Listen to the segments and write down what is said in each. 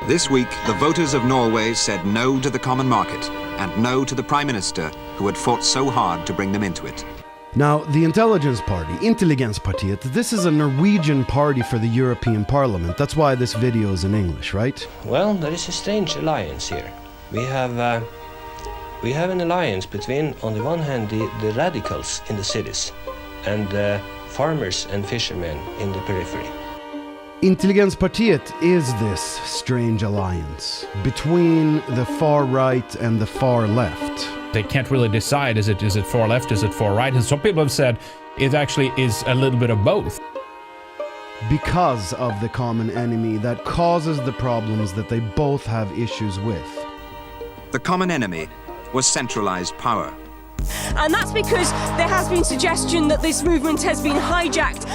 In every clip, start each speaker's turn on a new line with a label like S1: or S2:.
S1: This week, the voters of Norway said no to the common market and no to the Prime Minister who had fought so hard to bring them into it.
S2: Now, the Intelligenspartiet, this is a Norwegian party for the European Parliament. That's why this video is in English, right?
S3: Well, there is a strange alliance here. We have an alliance between, on the one hand, the radicals in the cities and the farmers and fishermen in the periphery.
S2: Intelligenspartiet is this strange alliance between the far right and the far left.
S4: They can't really decide, is it far left, is it far right? And some people have said it actually is a little bit of both.
S2: Because of the common enemy that causes the problems that they both have issues with.
S1: The common enemy was centralized power.
S5: And that's because there has been suggestion that this movement has been hijacked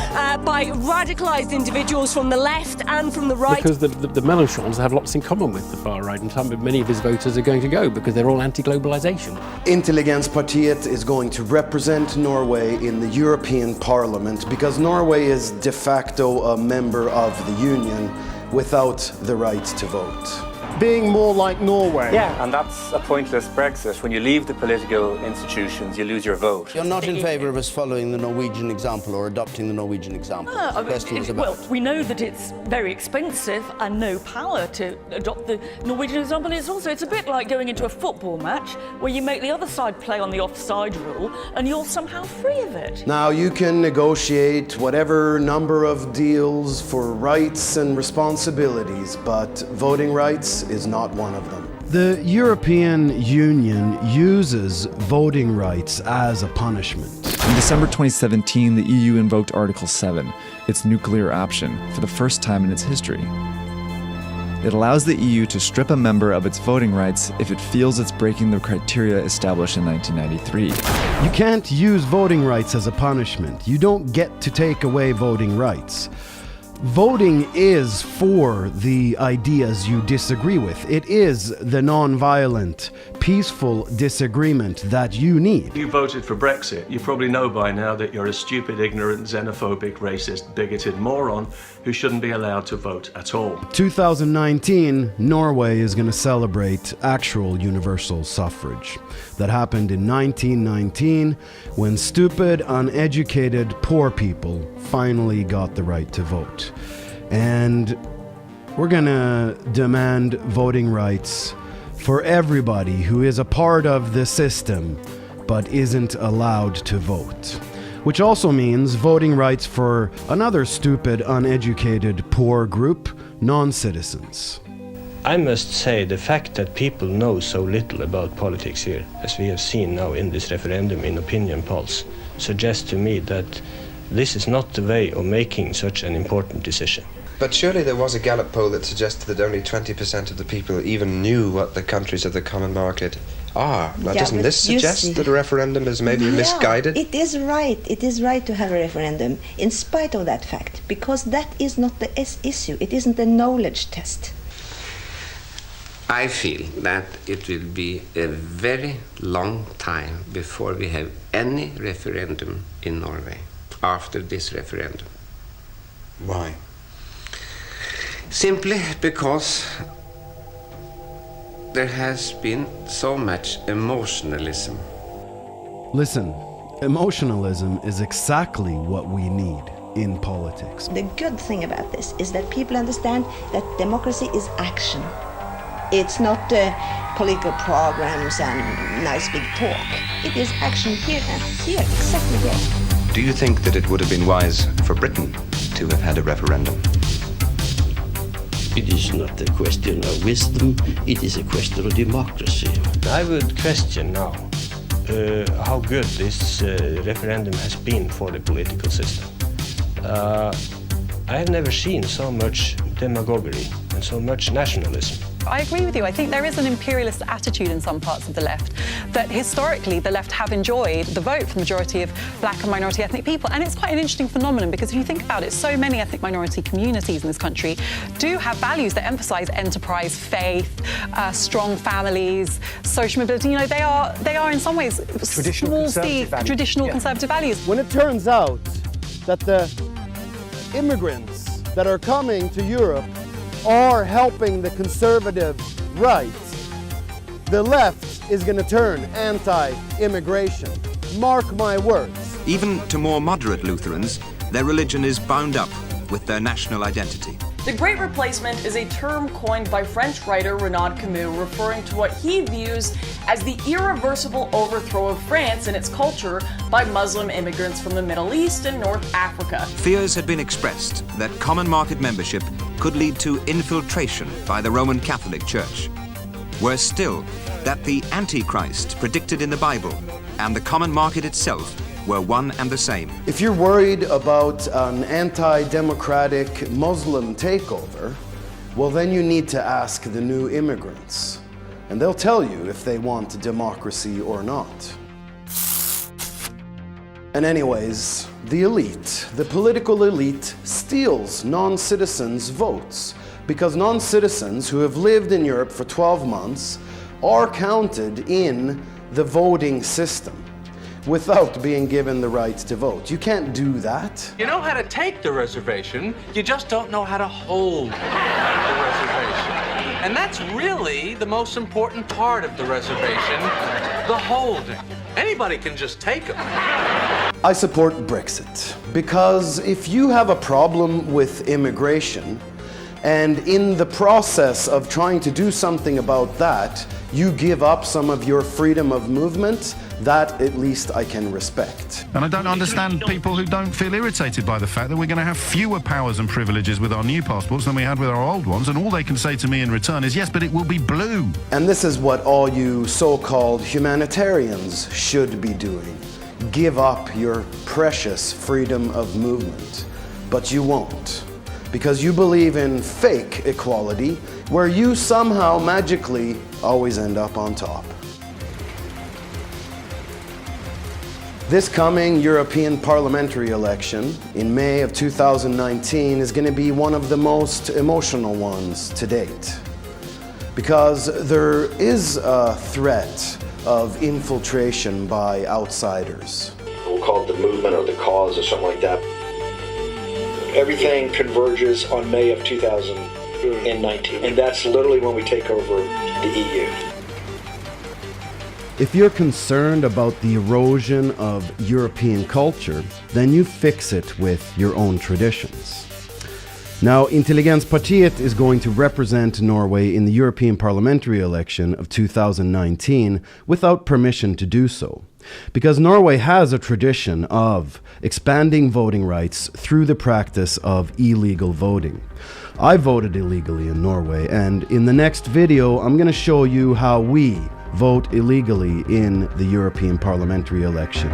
S5: by radicalised individuals from the left and from the right.
S6: Because the Mélenchons have lots in common with the far right, and many of his voters are going to go because they're all anti-globalisation.
S2: Intelligenspartiet is going to represent Norway in the European Parliament because Norway is de facto a member of the Union without the right to vote.
S7: Being more like Norway.
S8: Yeah, and that's a pointless Brexit. When you leave the political institutions, you lose your vote.
S9: You're not in favour of us following the Norwegian example or adopting the Norwegian example? The question is about.
S10: Well, we know that it's very expensive and no power to adopt the Norwegian example. It's a bit like going into a football match where you make the other side play on the offside rule and you're somehow free of it.
S2: Now, you can negotiate whatever number of deals for rights and responsibilities, but voting rights is not one of them. The European Union uses voting rights as a punishment.
S11: In December 2017, the EU invoked Article 7, its nuclear option, for the first time in its history. It allows the EU to strip a member of its voting rights if it feels it's breaking the criteria established in 1993.
S2: You can't use voting rights as a punishment. You don't get to take away voting rights. Voting is for the ideas you disagree with. It is the non-violent, peaceful disagreement that you need.
S12: You voted for Brexit. You probably know by now that you're a stupid, ignorant, xenophobic, racist, bigoted moron who shouldn't be allowed to vote at all.
S2: 2019, Norway is going to celebrate actual universal suffrage. That happened in 1919 when stupid, uneducated, poor people finally got the right to vote. And we're gonna demand voting rights for everybody who is a part of the system but isn't allowed to vote. Which also means voting rights for another stupid, uneducated, poor group, non-citizens.
S3: I must say the fact that people know so little about politics here, as we have seen now in this referendum in opinion polls, suggests to me that this is not the way of making such an important decision.
S13: But surely there was a Gallup poll that suggested that only 20% of the people even knew what the countries of the common market are. Now, doesn't this suggest that a referendum is maybe misguided?
S14: It is right. It is right to have a referendum in spite of that fact, because that is not the issue. It isn't a knowledge test.
S15: I feel that it will be a very long time before we have any referendum in Norway after this referendum.
S13: Why?
S15: Simply because there has been so much emotionalism.
S2: Listen, emotionalism is exactly what we need in politics.
S14: The good thing about this is that people understand that democracy is action. It's not political programs and nice big talk. It is action here and here, exactly here.
S13: Do you think that it would have been wise for Britain to have had a referendum?
S16: It is not a question of wisdom, it is a question of democracy.
S3: I would question now how good this referendum has been for the political system. I have never seen so much demagoguery and so much nationalism.
S17: I agree with you. I think there is an imperialist attitude in some parts of the left that historically the left have enjoyed the vote for the majority of black and minority ethnic people. And it's quite an interesting phenomenon because if you think about it, so many ethnic minority communities in this country do have values that emphasise enterprise, faith, strong families, social mobility. You know, they are in some ways traditional conservative values.
S7: When it turns out that the immigrants that are coming to Europe
S2: are helping the conservative right, the left is going to turn anti-immigration. Mark my words.
S1: Even to more moderate Lutherans, their religion is bound up with their national identity.
S18: The Great Replacement is a term coined by French writer Renaud Camus, referring to what he views as the irreversible overthrow of France and its culture by Muslim immigrants from the Middle East and North Africa.
S1: Fears had been expressed that common market membership could lead to infiltration by the Roman Catholic Church. Worse still, that the Antichrist predicted in the Bible and the common market itself were one and the same.
S2: If you're worried about an anti-democratic Muslim takeover, well then you need to ask the new immigrants. And they'll tell you if they want democracy or not. And anyways, the elite, the political elite, steals non-citizens' votes because non-citizens who have lived in Europe for 12 months are counted in the voting system without being given the right to vote. You can't do that.
S19: You know how to take the reservation, you just don't know how to hold the reservation. And that's really the most important part of the reservation, the holding. Anybody can just take them.
S2: I support Brexit because if you have a problem with immigration and in the process of trying to do something about that, you give up some of your freedom of movement, that at least I can respect.
S20: And I don't understand people who don't feel irritated by the fact that we're going to have fewer powers and privileges with our new passports than we had with our old ones, and all they can say to me in return is, yes, but it will be blue.
S2: And this is what all you so-called humanitarians should be doing. Give up your precious freedom of movement. But you won't, because you believe in fake equality, where you somehow magically always end up on top. This coming European parliamentary election in May of 2019 is going to be one of the most emotional ones to date, because there is a threat of infiltration by outsiders.
S21: We'll call it the movement or the cause or something like that. Everything converges on May of 2019, and that's literally when we take over the EU.
S2: If you're concerned about the erosion of European culture, then you fix it with your own traditions. Now, Intelligenspartiet is going to represent Norway in the European parliamentary election of 2019 without permission to do so, because Norway has a tradition of expanding voting rights through the practice of illegal voting. I voted illegally in Norway, and in the next video, I'm going to show you how we vote illegally in the European parliamentary election.